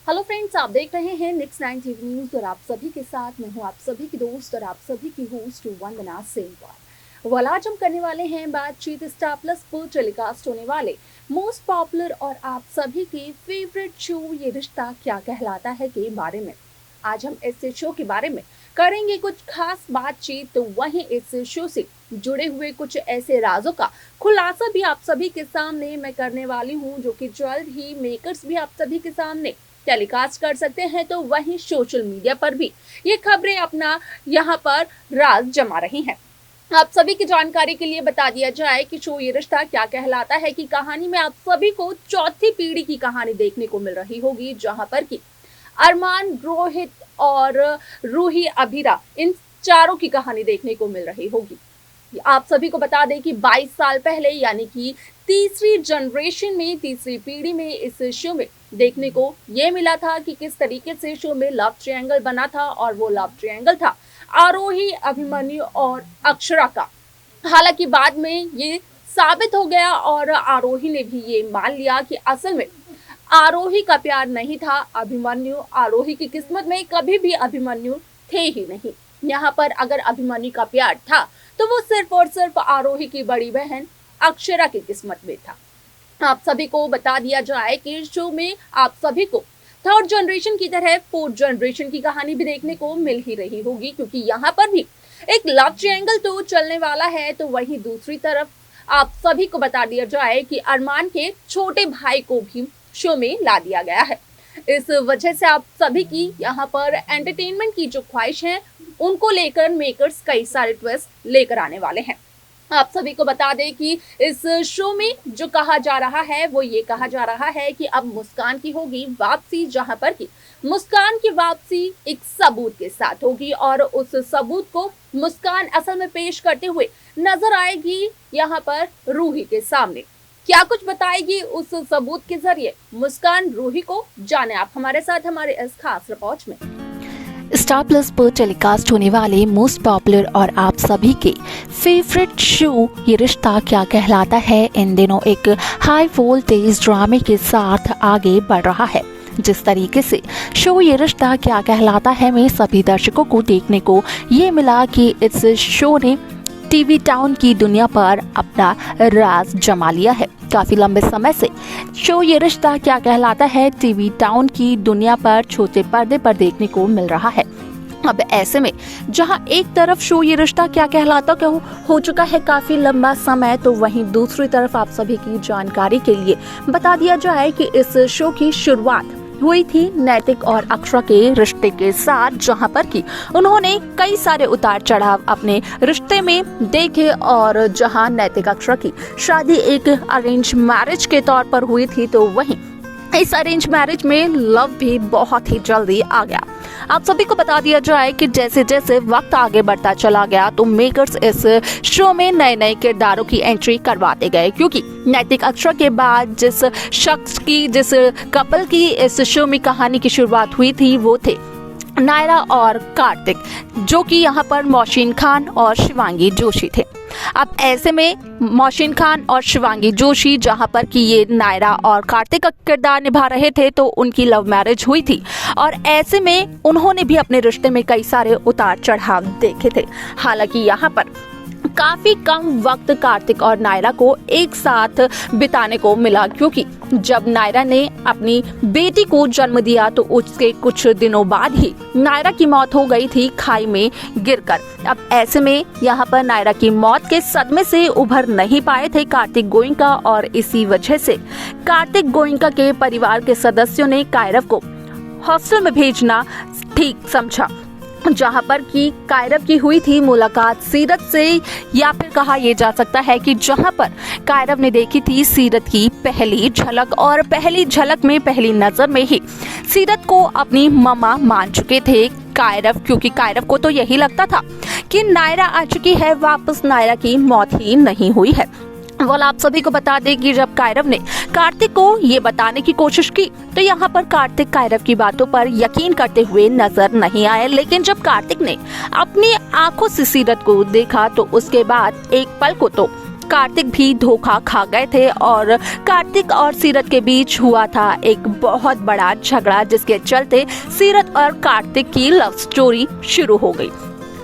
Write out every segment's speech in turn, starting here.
Hello friends, आप देख रहे हैं नेक्स्ट 9 टीवी न्यूज और आप सभी के साथ मैं हूं आप सभी की दोस्त और आप सभी की होस्ट वंदना सेनवाल। वाल आज हम करने वाले हैं बातचीत स्टार प्लस पर टेलीकास्ट होने वाले मोस्ट पॉपुलर और आप सभी के फेवरेट शो ये रिश्ता क्या कहलाता है के बारे में। आज हम इस शो के बारे में करेंगे कुछ खास बातचीत, तो वहीं इस शो से जुड़े हुए कुछ ऐसे राजों का खुलासा भी आप सभी के सामने मैं करने वाली हूं, जो कि जल्द ही मेकर्स भी आप सभी के सामने टेलीकास्ट कर सकते हैं। तो वहीं सोशल मीडिया पर भी ये खबरें अपना यहाँ पर राज जमा रही हैं। आप सभी की जानकारी के लिए बता दिया जाए कि शो ये रिश्ता क्या कहलाता है कि कहानी में आप सभी को चौथी पीढ़ी की कहानी देखने को मिल रही होगी, जहां पर कि अरमान, रोहित और रूही अभिरा, इन चारों की कहानी देखने को मिल रही होगी। आप सभी को बता दें कि 22 साल पहले यानी कि तीसरी जनरेशन में, तीसरी पीढ़ी में इस शो में देखने को ये मिला था कि किस तरीके से शो में लव ट्रायंगल बना था, और वो लव ट्रायंगल था आरोही, अभिमन्यु और अक्षरा का। हालांकि बाद में ये साबित हो गया और आरोही ने भी ये मान लिया कि असल में आरोही का प्यार नहीं था अभिमन्यु। आरोही की किस्मत में कभी भी अभिमन्यु थे ही नहीं। यहाँ पर अगर अभिमन्यु का प्यार था तो वो सिर्फ और सिर्फ आरोही की बड़ी बहन अक्षरा की किस्मत में था। आप सभी को बता दिया जाए कि शो में आप सभी को थर्ड जनरेशन की तरह फोर्थ जनरेशन की कहानी भी देखने को मिल ही रही होगी, क्योंकि यहाँ पर भी एक लव ट्रायंगल तो चलने वाला है। तो वहीं दूसरी तरफ आप सभी को बता दिया जाए कि अरमान के छोटे भाई को भी शो में ला दिया गया है। इस वजह से आप सभी की यहाँ पर एंटरटेनमेंट की जो ख्वाहिश है उनको लेकर मेकर्स कई सारे ट्विस्ट लेकर आने वाले हैं। आप सभी को बता दें कि इस शो में जो कहा जा रहा है वो ये कहा जा रहा है कि अब मुस्कान की होगी वापसी, जहां पर कि मुस्कान की वापसी एक सबूत के साथ होगी और उस सबूत को मुस्कान असल में पेश करते हुए नजर आएगी यहाँ पर रूही के सामने। क्या कुछ बताएगी उस सबूत के जरिए मुस्कान रूही को, जाने आप हमारे साथ हमारे इस खास रिपोर्ट में। स्टार प्लस पर टेलीकास्ट होने वाले मोस्ट पॉपुलर और आप सभी के फेवरेट शो ये रिश्ता क्या कहलाता है इन दिनों एक हाई वोल्टेज ड्रामे के साथ आगे बढ़ रहा है। जिस तरीके से शो ये रिश्ता क्या कहलाता है में सभी दर्शकों को देखने को ये मिला कि इस शो ने टीवी टाउन की दुनिया पर अपना राज जमा लिया है। काफी लंबे समय से शो ये रिश्ता क्या कहलाता है टीवी टाउन की दुनिया पर छोटे पर्दे पर देखने को मिल रहा है। अब ऐसे में जहां एक तरफ शो ये रिश्ता क्या कहलाता हो चुका है काफी लंबा समय, तो वहीं दूसरी तरफ आप सभी की जानकारी के लिए बता दिया जाए कि इस शो की शुरुआत हुई थी नैतिक और अक्षरा के रिश्ते के साथ, जहां पर कि उन्होंने कई सारे उतार चढ़ाव अपने रिश्ते में देखे और जहां नैतिक अक्षरा की शादी एक अरेंज मैरिज के तौर पर हुई थी, तो वहीं इस अरेंज मैरिज में लव भी बहुत ही जल्दी आ गया। आप सभी को बता दिया जाए कि जैसे जैसे वक्त आगे बढ़ता चला गया तो मेकर्स इस शो में नए नए किरदारों की एंट्री करवाते गए, क्योंकि नैतिक अक्षरा के बाद जिस शख्स की, जिस कपल की इस शो में कहानी की शुरुआत हुई थी वो थे नायरा और कार्तिक, जो कि यहाँ पर मोहसिन खान और शिवांगी जोशी थे। अब ऐसे में मोहसिन खान और शिवांगी जोशी जहां पर कि ये नायरा और कार्तिक का किरदार निभा रहे थे, तो उनकी लव मैरिज हुई थी और ऐसे में उन्होंने भी अपने रिश्ते में कई सारे उतार चढ़ाव देखे थे। हालांकि यहाँ पर काफी कम वक्त कार्तिक और नायरा को एक साथ बिताने को मिला, क्योंकि जब नायरा ने अपनी बेटी को जन्म दिया तो उसके कुछ दिनों बाद ही नायरा की मौत हो गई थी खाई में गिरकर। अब ऐसे में यहाँ पर नायरा की मौत के सदमे से उभर नहीं पाए थे कार्तिक गोइंका, और इसी वजह से कार्तिक गोइंका के परिवार के सदस्यों ने कायरव को हॉस्टल में भेजना ठीक समझा, जहां पर कि कायरव की हुई थी मुलाकात सीरत से, या फिर कहा यह जा सकता है कि जहां पर कायरव ने देखी थी सीरत की पहली झलक, और पहली झलक में पहली नजर में ही सीरत को अपनी मम्मा मान चुके थे कायरव, क्योंकि कायरव को तो यही लगता था कि नायरा आ चुकी है वापस, नायरा की मौत ही नहीं हुई है। वाल आप सभी को बता दें कि जब कायरव ने कार्तिक को ये बताने की कोशिश की तो यहाँ पर कार्तिक कायरव की बातों पर यकीन करते हुए नजर नहीं आए, लेकिन जब कार्तिक ने अपनी आंखों से सीरत को देखा तो उसके बाद एक पल को तो कार्तिक भी धोखा खा गए थे और कार्तिक और सीरत के बीच हुआ था एक बहुत बड़ा झगड़ा, जिसके चलते सीरत और कार्तिक की लव स्टोरी शुरू हो गई।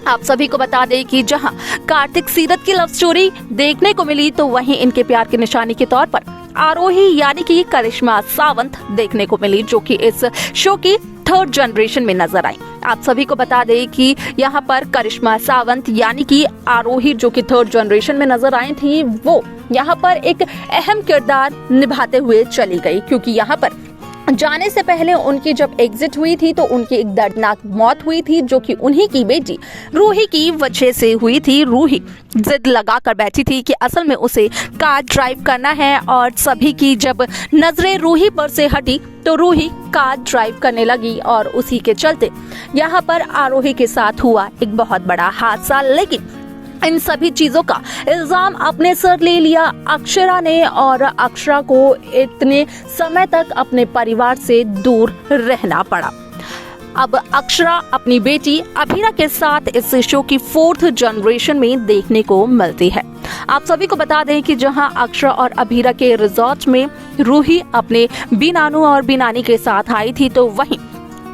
आप सभी को बता दें कि जहां कार्तिक सीरत की लव स्टोरी देखने को मिली, तो वहीं इनके प्यार की निशानी के तौर पर आरोही यानी कि करिश्मा सावंत देखने को मिली, जो कि इस शो की थर्ड जनरेशन में नजर आई। आप सभी को बता दें कि यहाँ पर करिश्मा सावंत यानी कि आरोही जो कि थर्ड जनरेशन में नजर आई थी, वो यहाँ पर एक अहम किरदार निभाते हुए चली गई, क्योंकि यहाँ पर जाने से पहले उनकी जब एग्जिट हुई थी तो उनकी एक दर्दनाक मौत हुई थी, जो कि उन्हीं की बेटी रूही की वजह से हुई थी। रूही जिद लगा कर बैठी थी कि असल में उसे कार ड्राइव करना है, और सभी की जब नजरें रूही पर से हटी तो रूही कार ड्राइव करने लगी, और उसी के चलते यहाँ पर आरोही के साथ हुआ एक बहुत बड़ा हादसा। लेकिन इन सभी चीजों का इल्जाम अपने सर ले लिया अक्षरा ने, और अक्षरा को इतने समय तक अपने परिवार से दूर रहना पड़ा। अब अक्षरा अपनी बेटी अभीरा के साथ इस शो की फोर्थ जनरेशन में देखने को मिलती है। आप सभी को बता दें कि जहां अक्षरा और अभीरा के रिजॉर्ट में रूही अपने बीनानू और बीनानी के साथ आई थी, तो वहीं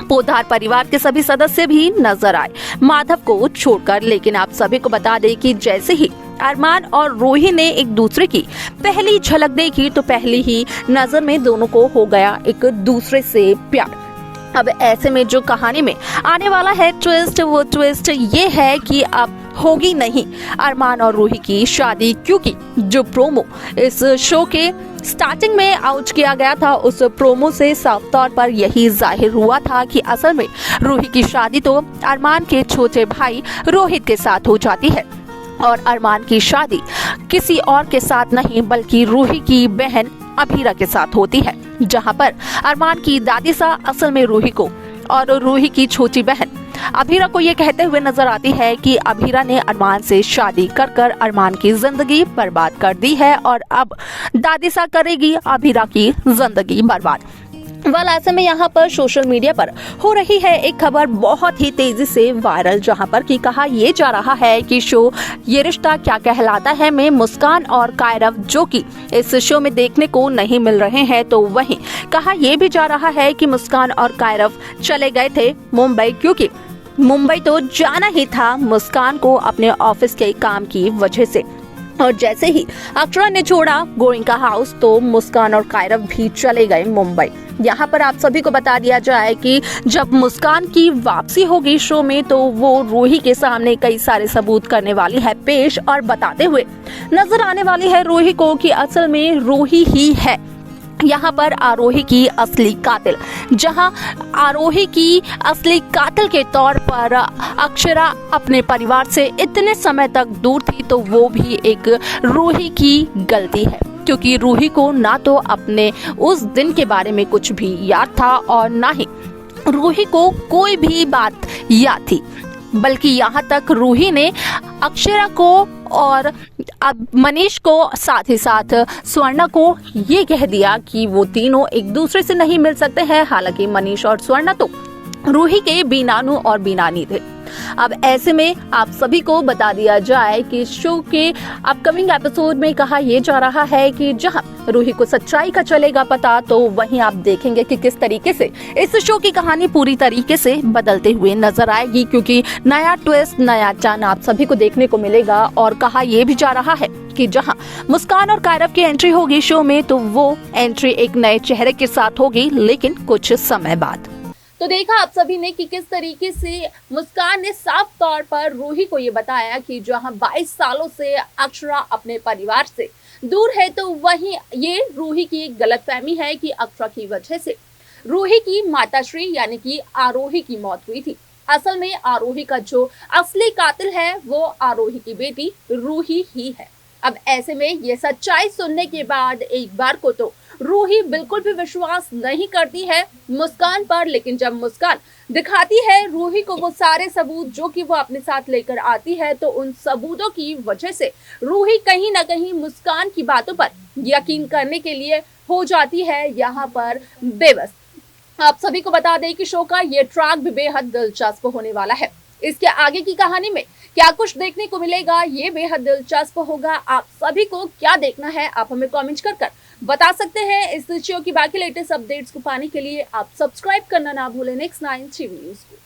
पोद्दार परिवार के सभी सदस्य भी नजर आए माधव को छोड़कर। लेकिन आप सभी को बता दें कि जैसे ही अरमान और रूही ने एक दूसरे की पहली झलक देखी, तो पहली ही नजर में दोनों को हो गया एक दूसरे से प्यार। अब ऐसे में जो कहानी में आने वाला है ट्विस्ट, वो ट्विस्ट ये है कि अब होगी नहीं अरमान और रूही की शादी, क्योंकि जो प्रोमो इस शो के स्टार्टिंग में आउट किया गया था, उस प्रोमो से साफ तौर पर यही जाहिर हुआ था कि असल में रूही की शादी तो अरमान के छोटे भाई रोहित के साथ हो जाती है, और अरमान की शादी किसी और के साथ नहीं बल्कि रूही की बहन अभीरा के साथ होती है, जहां पर अरमान की दादी सा असल में रूही को और रूही की छोटी बहन अभीरा को ये कहते हुए नजर आती है कि अभीरा ने अरमान से शादी कर कर अरमान की जिंदगी बर्बाद कर दी है, और अब दादी सा करेगी अभीरा की जिंदगी बर्बाद। ऐसे में यहाँ पर सोशल मीडिया पर हो रही है एक खबर बहुत ही तेजी से वायरल, जहाँ पर कि कहा ये जा रहा है कि शो ये रिश्ता क्या कहलाता है में मुस्कान और कायरव जो कि इस शो में देखने को नहीं मिल रहे हैं, तो वहीं कहा यह भी जा रहा है कि मुस्कान और कायरव चले गए थे मुंबई, क्योंकि मुंबई तो जाना ही था मुस्कान को अपने ऑफिस के काम की वजह से, और जैसे ही अक्षरा ने छोड़ा गोइंका हाउस तो मुस्कान और कायरव भी चले गए मुंबई। यहाँ पर आप सभी को बता दिया जाए कि जब मुस्कान की वापसी होगी शो में, तो वो रूही के सामने कई सारे सबूत करने वाली है पेश, और बताते हुए नजर आने वाली है रूही को कि असल में रूही ही है यहाँ पर आरोही की असली कातिल। जहां आरोही की असली कातिल के तौर पर अक्षरा अपने परिवार से इतने समय तक दूर थी, तो वो भी एक रूही की गलती है, क्योंकि रूही को ना तो अपने उस दिन के बारे में कुछ भी याद था और ना ही रूही को कोई भी बात याद थी, बल्कि यहाँ तक रूही ने अक्षरा को और अब मनीष को साथ ही साथ स्वर्णा को ये कह दिया कि वो तीनों एक दूसरे से नहीं मिल सकते हैं। हालांकि मनीष और स्वर्णा तो रूही के बीनानू और बीनानी थे। अब ऐसे में आप सभी को बता दिया जाए कि शो के अपकमिंग एपिसोड में कहा यह जा रहा है कि जहां रूही को सच्चाई का चलेगा पता, तो वहीं आप देखेंगे कि किस तरीके से इस शो की कहानी पूरी तरीके से बदलते हुए नजर आएगी, क्योंकि नया ट्विस्ट नया टर्न आप सभी को देखने को मिलेगा। और कहा यह भी जा रहा है कि जहां मुस्कान और कायरव की एंट्री होगी शो में, तो वो एंट्री एक नए चेहरे के साथ होगी, लेकिन कुछ समय बाद। तो देखा आप सभी ने कि किस तरीके से मुस्कान ने साफ तौर पर रूही को ये बताया कि जहां 22 सालों से अक्षरा अपने परिवार से दूर है, तो वहीं ये रूही की एक गलतफहमी है कि अक्षरा की वजह से रूही की माताश्री यानी कि आरोही की मौत हुई थी। असल में आरोही का जो असली कातिल है वो आरोही की बेटी रूही ही है। अब ऐसे में ये सच्चाई सुनने के बाद एक बार को तो रूही बिल्कुल भी विश्वास नहीं करती है मुस्कान पर, लेकिन जब मुस्कान दिखाती है रूही को वो सारे सबूत जो कि वो अपने साथ लेकर आती है, तो उन सबूतों की वजह से रूही कहीं ना कहीं मुस्कान की बातों पर यकीन करने के लिए हो जाती है यहाँ पर बेबस। आप सभी को बता दें कि शो का ये ट्रैक भी बेहद दिलचस्प होने वाला है। इसके आगे की कहानी में क्या कुछ देखने को मिलेगा, ये बेहद दिलचस्प होगा। आप सभी को क्या देखना है, आप हमें कमेंट कर बता सकते हैं। इस शो की बाकी लेटेस्ट अपडेट्स को पाने के लिए आप सब्सक्राइब करना ना भूलें नेक्स्ट 9 टीवी न्यूज को।